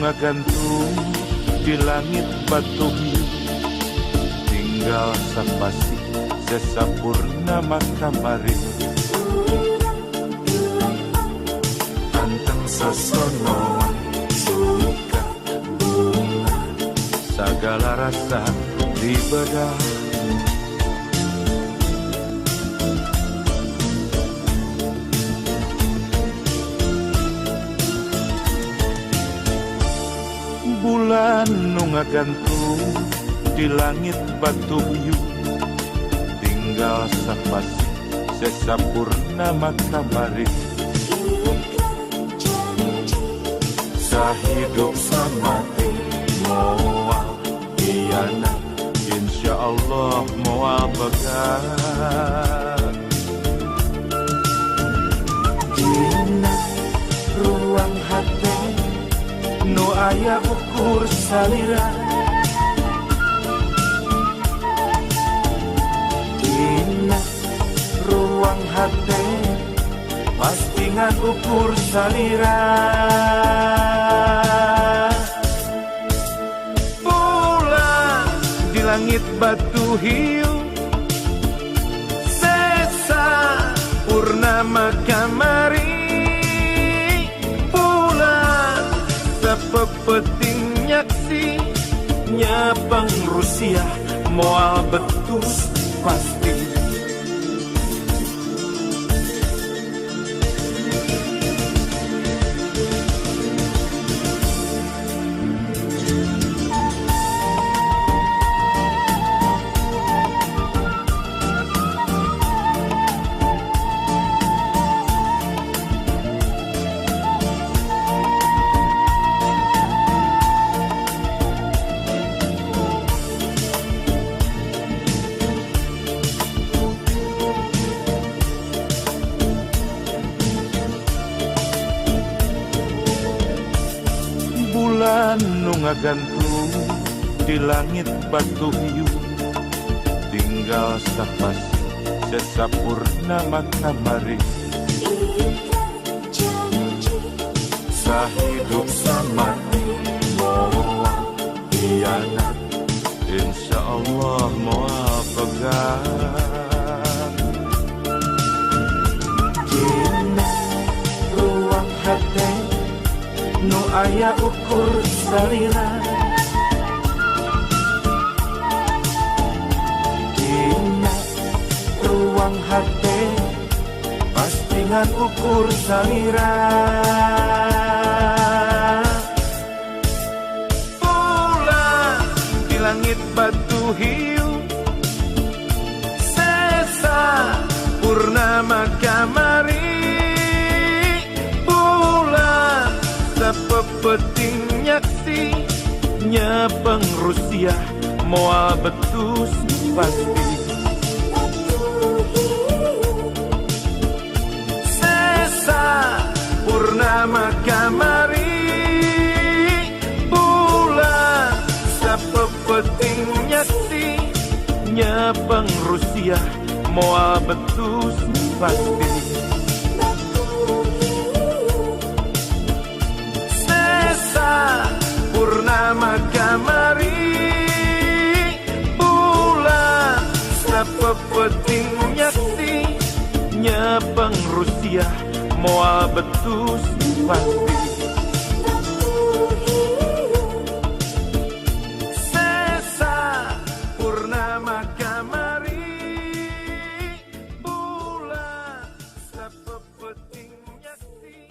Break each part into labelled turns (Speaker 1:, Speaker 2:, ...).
Speaker 1: ngagantung di langit batu hiu, tinggal sapasi sesapurnama kamari. Anteng sasono suka bunga, segala rasa di bedah. Bulan nu ngagantung di langit batu hiu, tinggal sapasi sesapurnama kamari. Sahidup samati moal iyana, insya Allah moal begat. Dina ruang hati nu aya ukur salira, dina ruang hati pasti ngagukur salira. Bulan di langit batu hiu, sesa purnama kamari. Bulan sepepeting nyaksi nyapang Rusia, moal betus pasti. Bulan nu ngagantung di langit batu hiu, tinggal sapasi sesapurnama kamari. Sahidup samati moal iyana, insya Allah moal pegang. Dina ruang hati nu aya ukur salira, dina ruang hati pasti ngan ukur salira. Bulan di langit batu hiu, sesa purnama kamari. Sepepeting nyaksi nyapang Rusia, moal betus pasti. Sesa purnama kamari. Bulan sepepeting nyaksi nyapang Rusia, moal betus pasti. Purnama kamari. Bulan sepepeting nyaksi nyapang Rusia, moal betus pasti. Sesa purnama kamari. Bulan sepepeting nyaksi.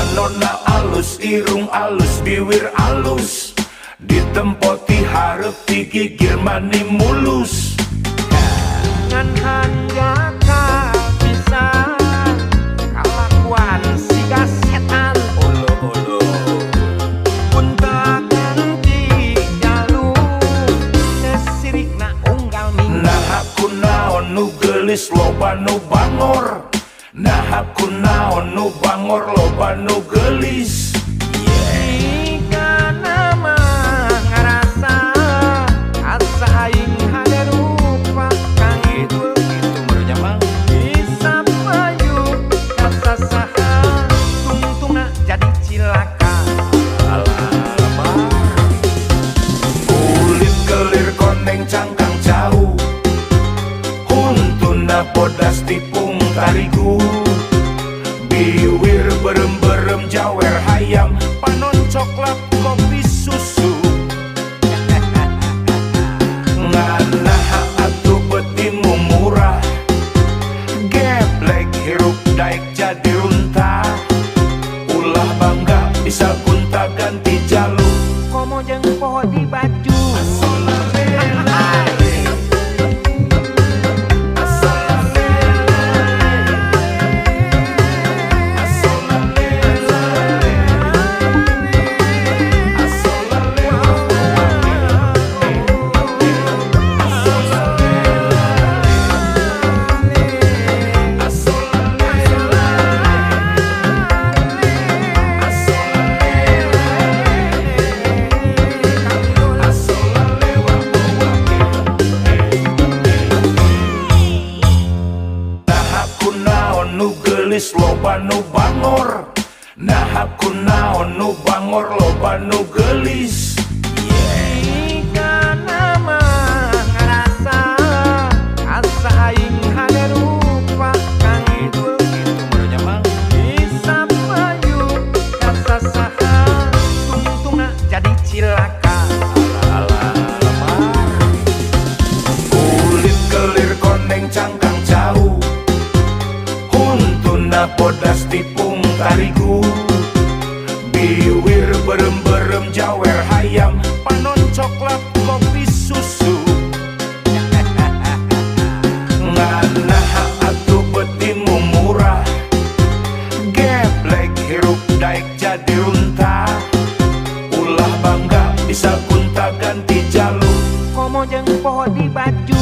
Speaker 2: Nona alus, irung alus, bibir alus, ditempoti hareup digigir mani mulus.
Speaker 1: Ngan handaka bisa kalakuan siga setan.
Speaker 2: Olo-olo
Speaker 1: Punta ganti jalur sesirikna unggal minggu.
Speaker 2: nah aku naon nu geulis loba nu bangor. Nah aku naon nu bangor loba nu geulis.
Speaker 1: Jika nama ngarasa asa aing haderupa kang
Speaker 2: Gitu barunya mang.
Speaker 1: bisa payu kasa saha tungtungna jadi cilaka.
Speaker 2: Alabar cangkang jauh Huntuna bodas tipung tarigu Biwir berem-berem jawer hayam Panon coklat kopi susu Nganah atuh betimu murah Geblek hirup daik jadi runtah Ulah bangga bisa gunta ganti jalur
Speaker 1: Komo jeung poho di baju
Speaker 2: loba nu bangor nah aku naon nu bangor loba nu gelis
Speaker 1: jika nama ngerasa asa aing hade rupa kang idul
Speaker 2: itu barunya mang
Speaker 1: bisa maju kasa saha tungtungna jadi cilaka
Speaker 2: ala lemar kulit kelir koneng cangkang jauh bodas tipung tarigu Biwir berem-berem jawer hayam Panon coklat kopi susu Nganah atuh betimu murah Geblek hirup daik jadi runtah Ulah bangga bisa gunta ganti jalur
Speaker 1: Komo jeung poho di baju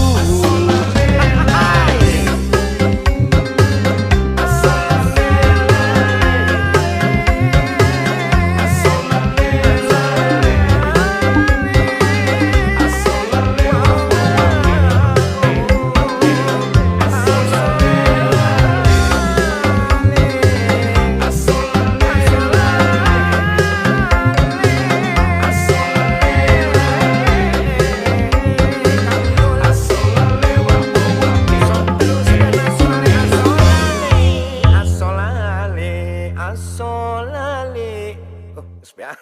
Speaker 1: Asolale. Oh, sepian.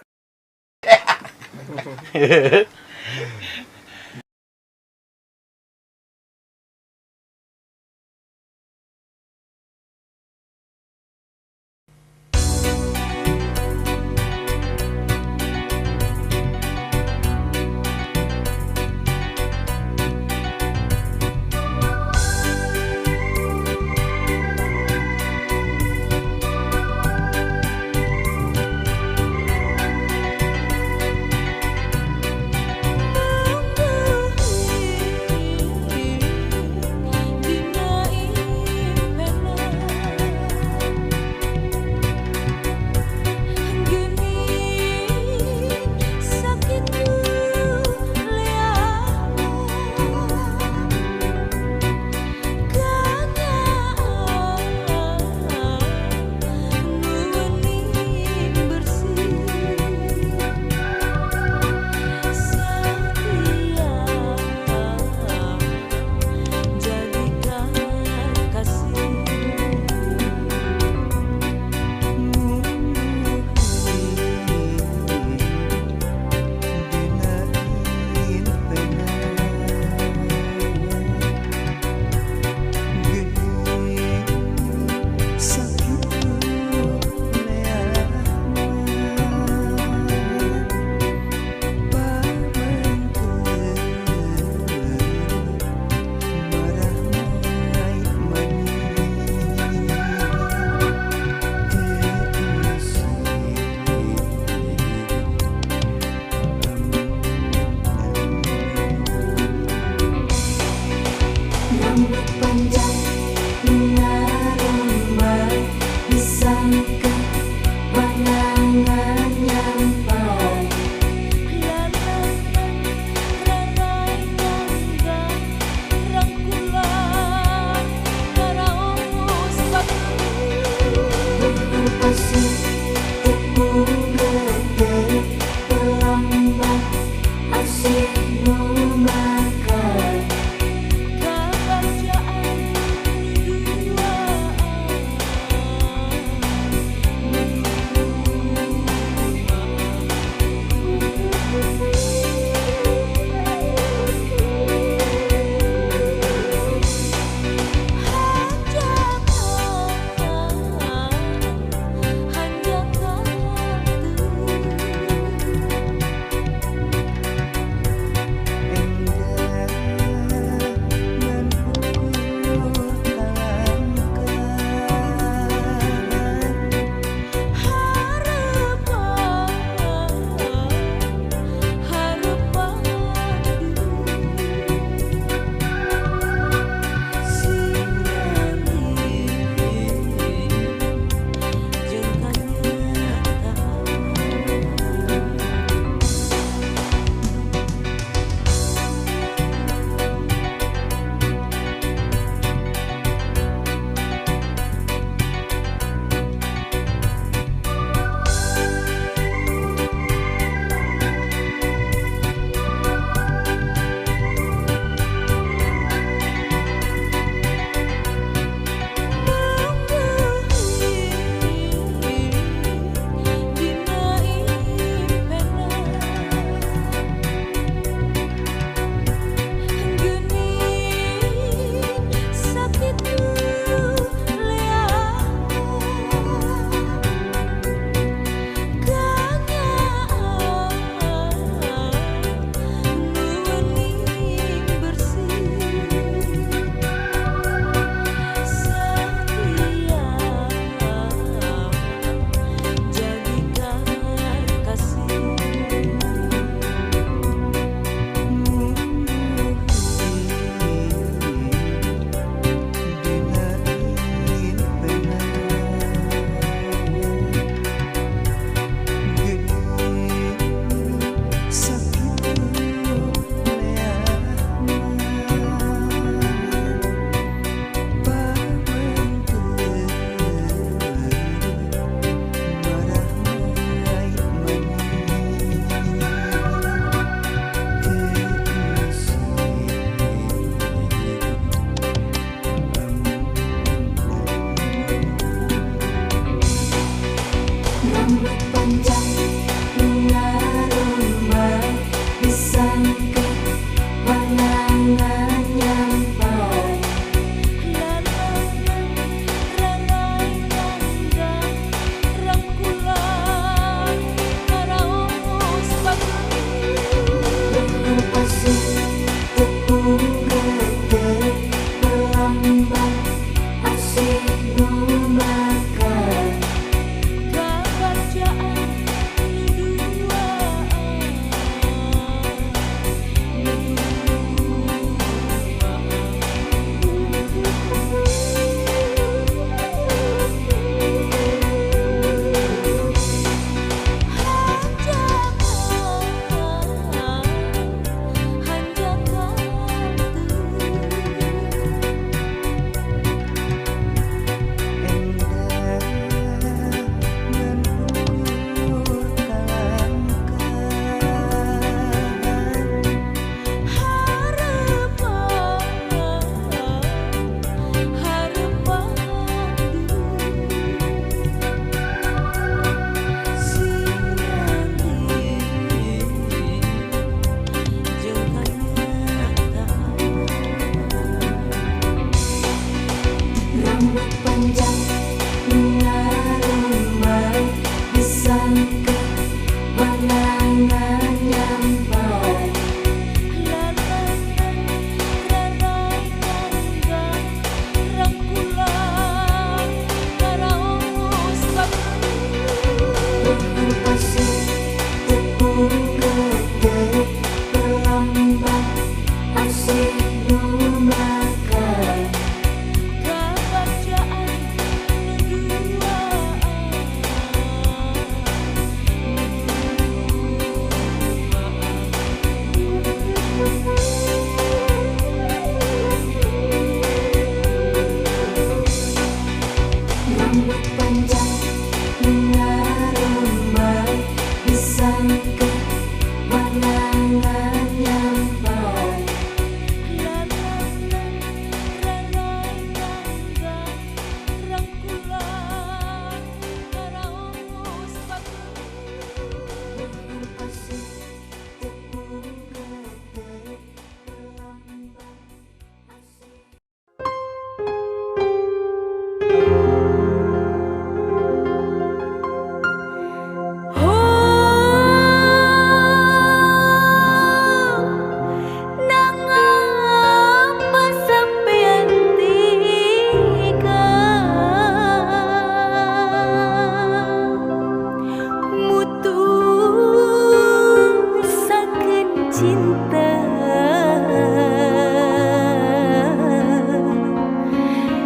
Speaker 3: cinta,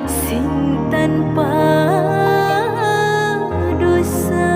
Speaker 3: sing tanpa dosa.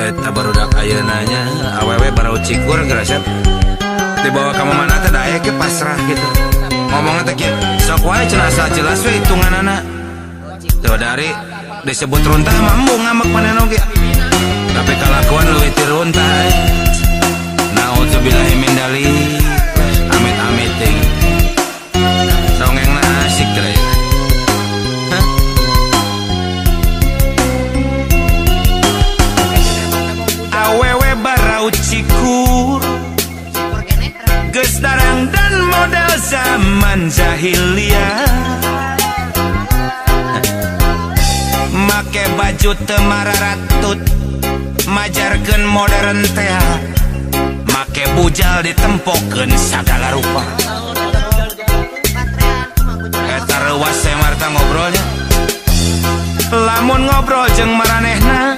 Speaker 4: Eta barudak ayeunanya awewe barau cikur gerasep dibawa ka mana teh daek ke pasrah gitu. Ngomongna teh kieu, sok wae cenah asa jelas we hitunganana. Tuh dari disebut runtah mambu ngambek manehna oge. Tapi kalakuan leuwih ti runtah. Nauzubillahi min dzalik. Amit-amit teh. Dongengna asik teh.
Speaker 2: Awewe barau cikur geus darang dan model zaman jahiliyah. Make baju teu mararatut majarkeun modern teh. Make bujal ditempokeun sagala rupa. Eta reuas saya marta ngobrolnya. Lamun ngobrol jeung maranehna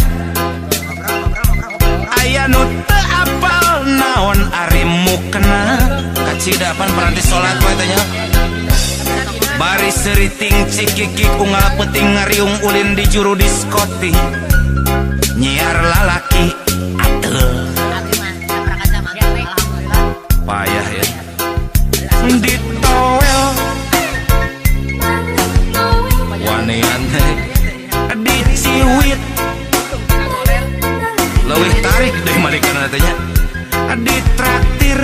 Speaker 2: aya nu teu apal naon ari mukena. Kacidapan peranti salat we teh nya. Bari seriting cikikik unggal peuting ngariung ulin di juru diskoti. Nyiar lalaki ateul. Payah ya. Ditowel wanian diciwit leuwih tarik deui malikana teh nya. Ditraktir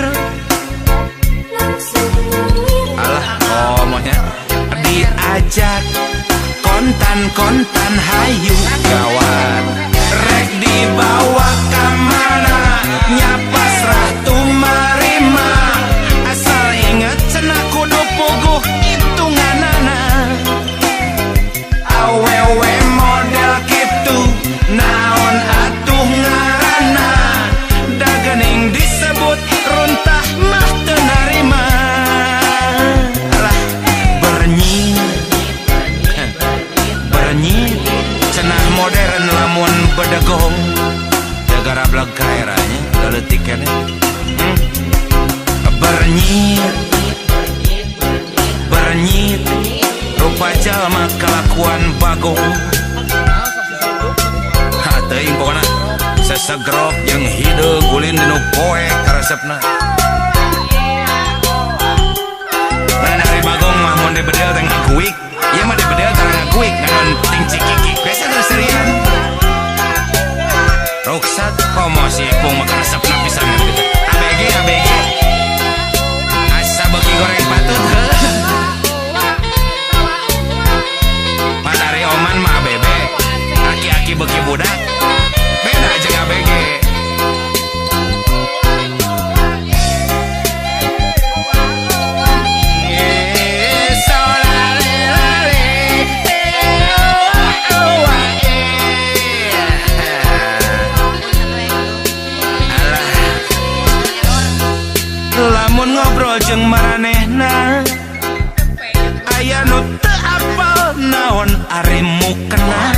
Speaker 2: alah omongnya diajak kontan hayu gawat rek dibawa ka mana nya pasrah tumarima asal inget cenah kudu puguh hitunganana. Awewe model kitu naon atuh ngaranna da geuning disebut runtah mah teu narima. Alah bernyit cenah modern lamun bedegong dagara blag kaeranya leutik keneh. Bernyit rupa jalma kelakuan bagong. Teuing pokona sesegrok jeung hideung ulin dinu poe karesepna. Nah dari bagong mah mun dibedel teh ngaguik. Ieu mah dibedel teh ngaguik ngan ting cikikik biasa teh serian. Ruksat promosi ipung mah karesepna pisan gitu. ABG asa beuki goreng patut heuh. Matari oman mah bebe. Aki-aki beuki budak. Beda jeung ABG. Lamun ngobrol jeung maranehna aya nu teu apal naon ari mukena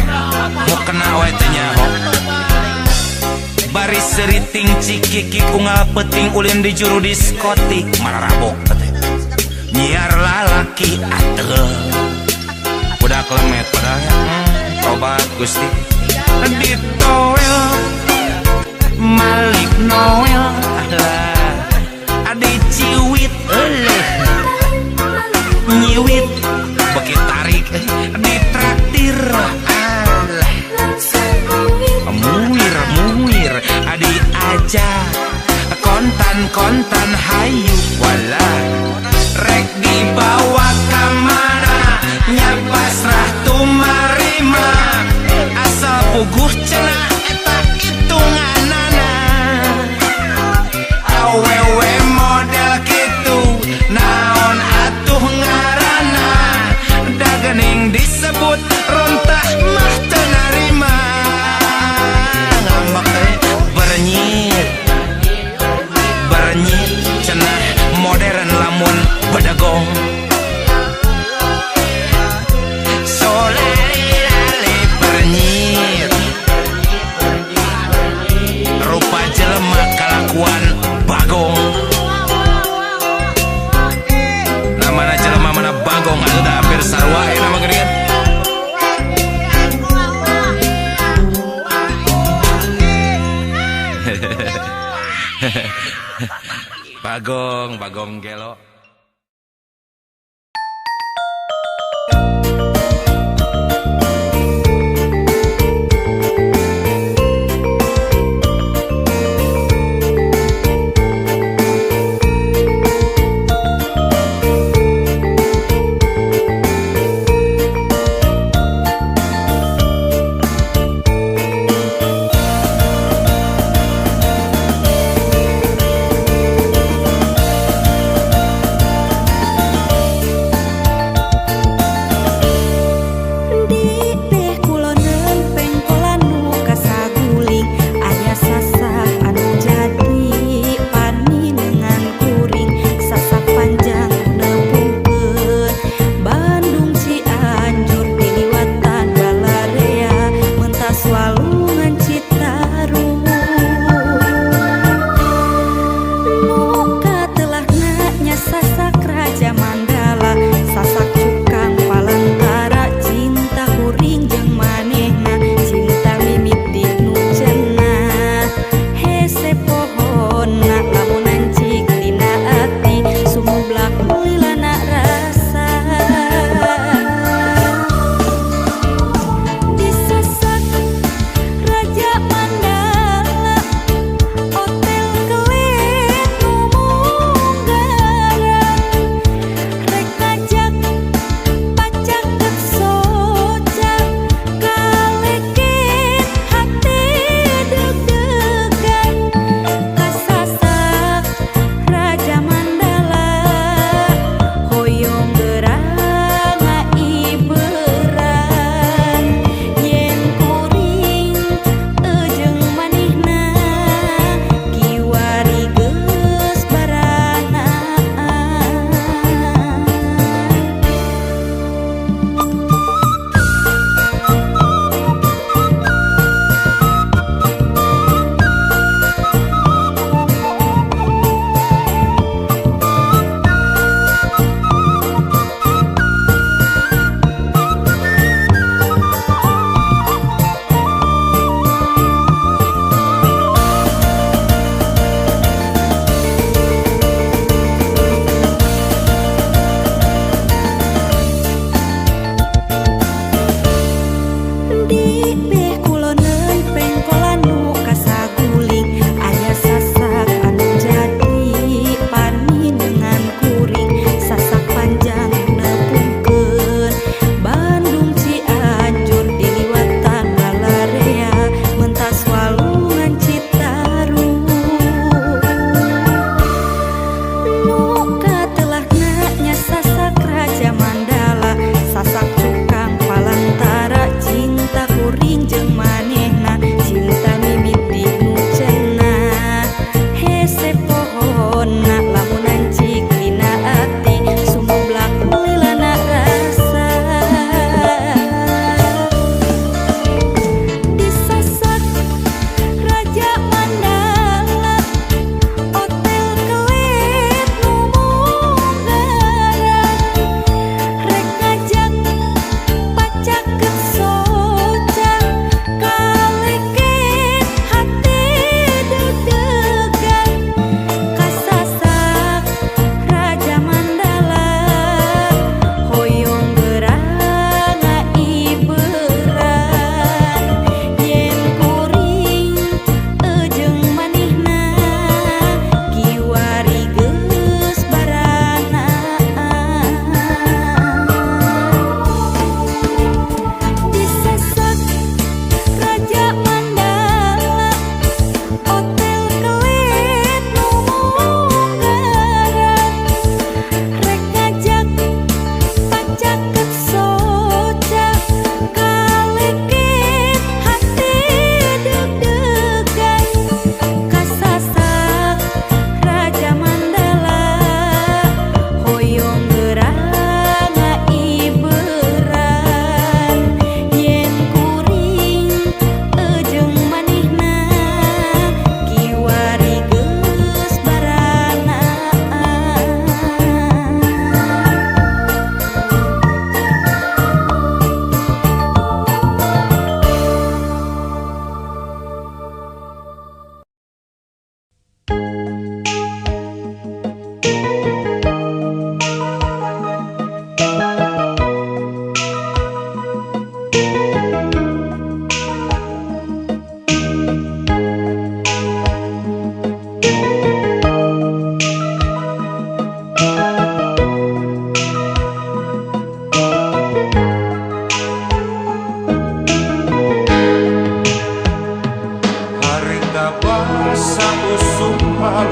Speaker 2: we teh nyaho. Bari seriting cikikik unggal peuting ulin di juru diskotik mararabok teh. Nyiar lalaki ateul. Budak lemet padahal ya. Tobat Gusti. Ditowel Malik Noel diciwit euleuh nyiwit beuki tarik ditraktir alah muir diajak kontan hayu walah rek dibawa ka mana nya pasrah tumarima asal puguh cenah eta hitunganana. Awewe model kitu naon atuh ngaranna da geuning disebut runtah mah teu narima. Ngambek bernyit cenah modern lamun bedegong. Solele bernyit rupa jelema kalakuan bagong. Namana jelema mana bagong atuh da hampir sarua ieu nama geuningan.
Speaker 4: Bagong gelo.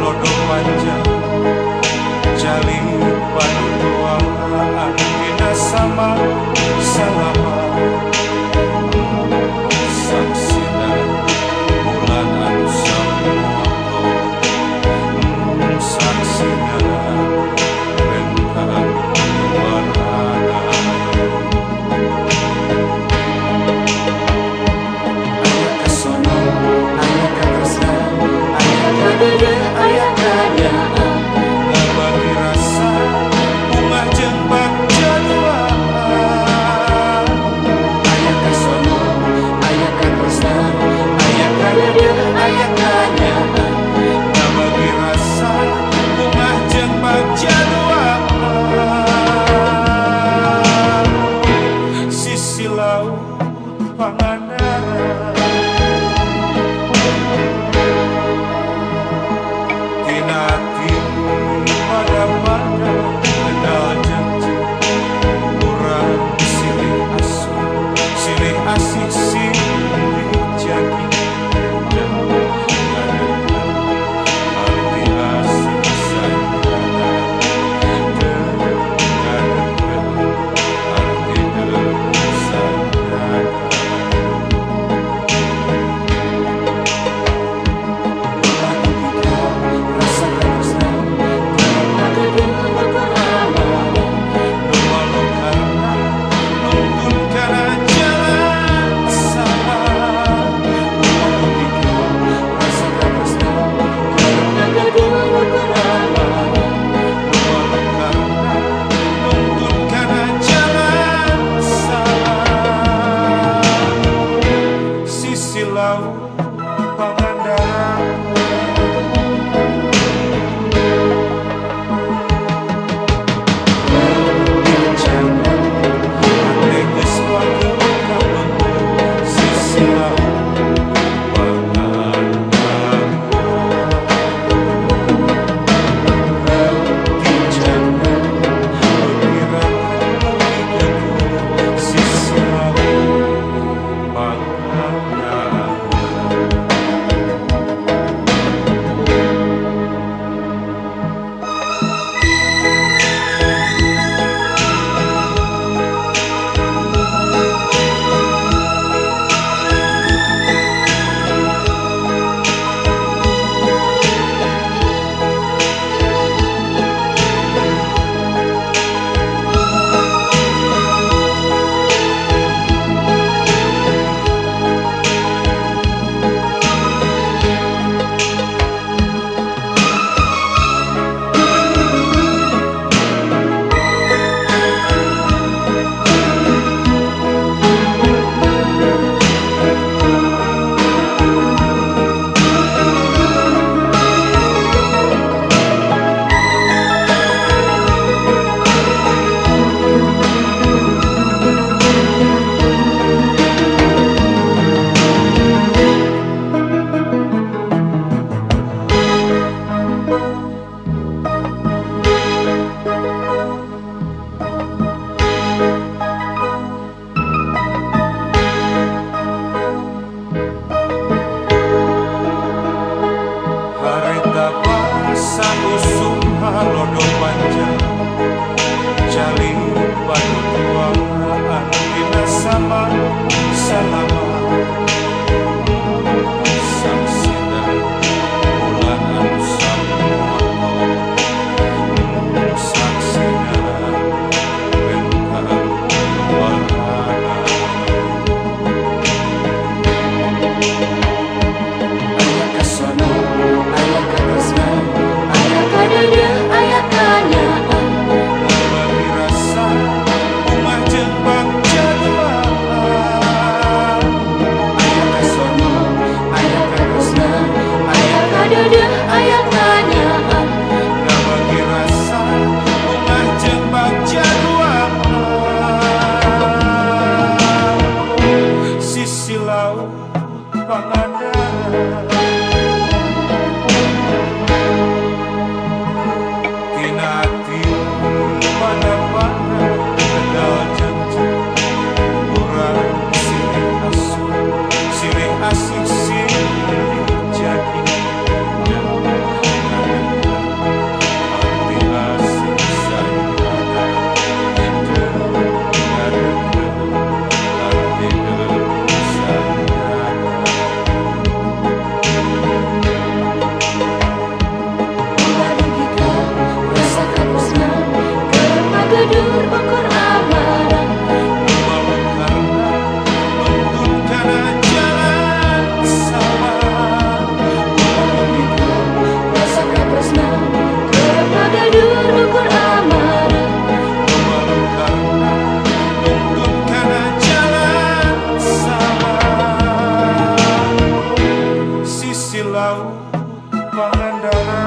Speaker 5: lodo panjang jali padu duaan dina sama salama saksina bulan anu samoto saksina bentang warana aya kasono aya katresna aya kadede aya kanyaan ngabagi rasa bunga jeung bagja duaan aya kasono aya katresna aya kadede aya kanyaan ngabagi rasa bunga jeung bagja duaan sisi laut Pangandaran Kinati pada kenal janji kurang silih asih silih jadi dan arti asih sanjana dan arti sanjana sisi laut Pangandaran sisi laut Pangandaran sisi laut Pangandaran harita basa usum halodo panjang jali padu duaan dina sama salama saksina bulan anu samoto saksina bentang warana aya kasono aya katresna aya kadede aya kanyaan darah